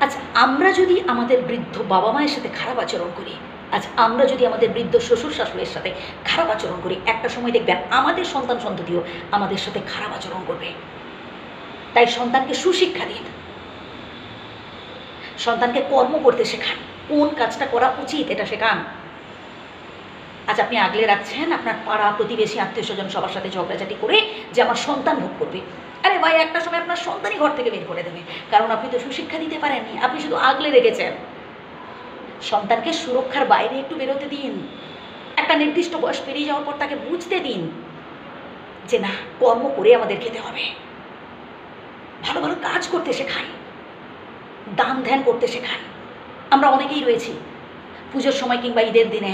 আচ্ছা, আমরা যদি আমাদের বৃদ্ধ বাবা মায়ের সাথে খারাপ আচরণ করি, আচ্ছা আমরা যদি আমাদের বৃদ্ধ শ্বশুর শাশুড়ির সাথে খারাপ আচরণ করি, একটা সময় দেখবেন আমাদের সন্তান সন্ততিও আমাদের সাথে খারাপ আচরণ করবে। তাই সন্তানকে সুশিক্ষা দিন, সন্তানকে কর্ম করতে শেখান, কোন কাজটা করা উচিত এটা শেখান। আজ আপনি আগলে রাখছেন আপনার পাড়া প্রতিবেশী আত্মীয় স্বজন সবার সাথে ঝগড়াঝাটি করে যে আমার সন্তান ভোগ করবে। আরে ভাই, একটা সময় আপনার সন্তানই ঘর থেকে বের করে দেবে, কারণ আপনি তো সুশিক্ষা দিতে পারেননি, আপনি শুধু আগলে রেখেছেন। সন্তানকে সুরক্ষার বাইরে একটু বেরোতে দিন, একটা নির্দিষ্ট বয়স পেরিয়ে যাওয়ার পর তাকে বুঝতে দিন যে না, কর্ম করে আমাদের খেতে হবে। ভালো ভালো কাজ করতে শেখান, দান ধ্যান করতে শেখান। আমরা অনেকেই রয়েছি পুজোর সময় কিংবা ঈদের দিনে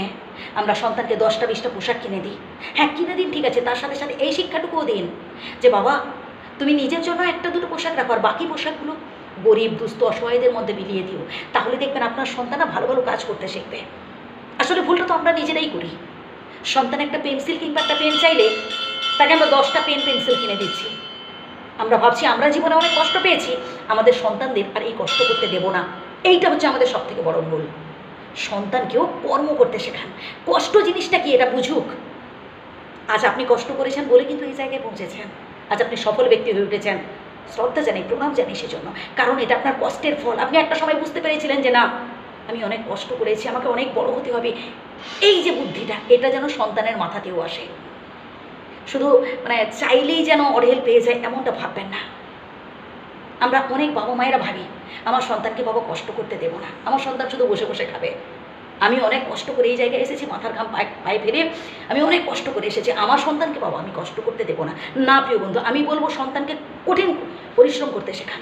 আমরা সন্তানকে 10টা 20টা পোশাক কিনে দিই। হ্যাঁ, কিনে দিন, ঠিক আছে, তার সাথে সাথে এই শিক্ষাটুকুও দিন যে বাবা তুমি নিজের জন্য 1-2 পোশাক রাখো, আর বাকি পোশাকগুলো গরিব দুস্থ অসহায়দের মধ্যে বিলিয়ে দিও। তাহলে দেখবেন আপনার সন্তানরা ভালো ভালো কাজ করতে শিখবে। আসলে ভুলটা তো আমরা নিজেরাই করি। সন্তান একটা পেন্সিল কিংবা একটা পেন চাইলে তাকে আমরা 10টা পেন পেন্সিল কিনে দিচ্ছি। আমরা ভাবছি আমরা জীবনে অনেক কষ্ট পেয়েছি, আমাদের সন্তানদের আর এই কষ্ট করতে দেব না। এইটা হচ্ছে আমাদের সবথেকে বড় ভুল। সন্তানকেও কর্ম করতে শেখান, কষ্ট জিনিসটা কি এটা বুঝুক। আজ আপনি কষ্ট করেছেন বলে কিন্তু এই জায়গায় পৌঁছেছেন, আজ আপনি সফল ব্যক্তি হয়ে উঠেছেন। শ্রদ্ধা জানাই, প্রণাম জানাই সেজন্য, কারণ এটা আপনার কষ্টের ফল। আপনি একটা সময় বুঝতে পেরেছিলেন যে না, আমি অনেক কষ্ট করেছি, আমাকে অনেক বড় হতে হবে। এই যে বুদ্ধিটা, এটা যেন সন্তানের মাথাতেও আসে। শুধু চাইলেই যেন অঢেল পেয়ে যায় এমনটা ভাববেন না। আমরা অনেক বাবা মায়েরা ভাবি আমার সন্তানকে বাবা কষ্ট করতে দেবো না, আমার সন্তান শুধু বসে বসে খাবে। আমি অনেক কষ্ট করে এই জায়গায় এসেছি, মাথার ঘাম পায়ে ফেলে আমি অনেক কষ্ট করে এসেছি, আমার সন্তানকে বাবা আমি কষ্ট করতে দেবো না। না প্রিয় বন্ধু, আমি বলবো সন্তানকে কঠিন পরিশ্রম করতে শেখান,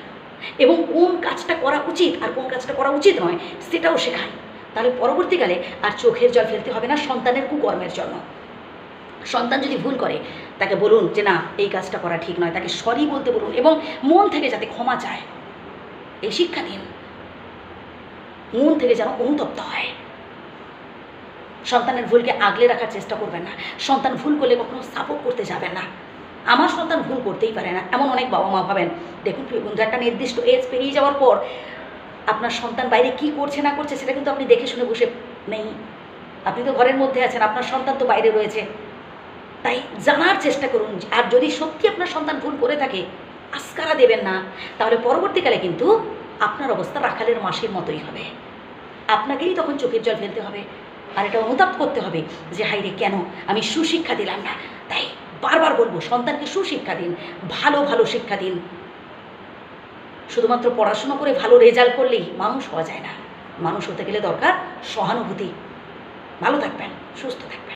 এবং কোন কাজটা করা উচিত আর কোন কাজটা করা উচিত নয় সেটাও শেখান। তাহলে পরবর্তীকালে আর চোখের জল ফেলতে হবে না সন্তানের কুকর্মের জন্য। সন্তান যদি ভুল করে তাকে বলুন যে না, এই কাজটা করা ঠিক নয়, তাকে সরি বলতে বলুন, এবং মন থেকে যাতে ক্ষমা চায় এই শিক্ষা দিন, মন থেকে যেন অনুতপ্ত হয়। সন্তানের ভুলকে আগলে রাখার চেষ্টা করবেন না, সন্তান ভুল করলে কখনো সাপোর্ট করতে যাবেন না। আমার সন্তান ভুল করতেই পারে না, এমন অনেক বাবা মা ভাবেন। দেখুন প্রিয় বন্ধু, একটা নির্দিষ্ট এজ পেরিয়ে যাওয়ার পর আপনার সন্তান বাইরে কি করছে না করছে সেটা কিন্তু আপনি দেখে শুনে বসে নেই। আপনি তো ঘরের মধ্যে আছেন, আপনার সন্তান তো বাইরে রয়েছে। তাই জানার চেষ্টা করুন, আর যদি সত্যি আপনার সন্তান ভুল করে থাকে আস্কারা দেবেন না, তাহলে পরবর্তীকালে কিন্তু আপনার অবস্থা রাখালের মাসির মতোই হবে। আপনাকেই তখন চোখের জল ফেলতে হবে, আর এটা অনুতাপ করতে হবে যে হাই রে, কেন আমি সুশিক্ষা দিলাম না। তাই বারবার বলবো, সন্তানকে সুশিক্ষা দিন, ভালো ভালো শিক্ষা দিন। শুধুমাত্র পড়াশুনো করে ভালো রেজাল্ট করলেই মানুষ হওয়া যায় না, মানুষ হতে গেলে দরকার সহানুভূতি। ভালো থাকবেন, সুস্থ থাকবেন।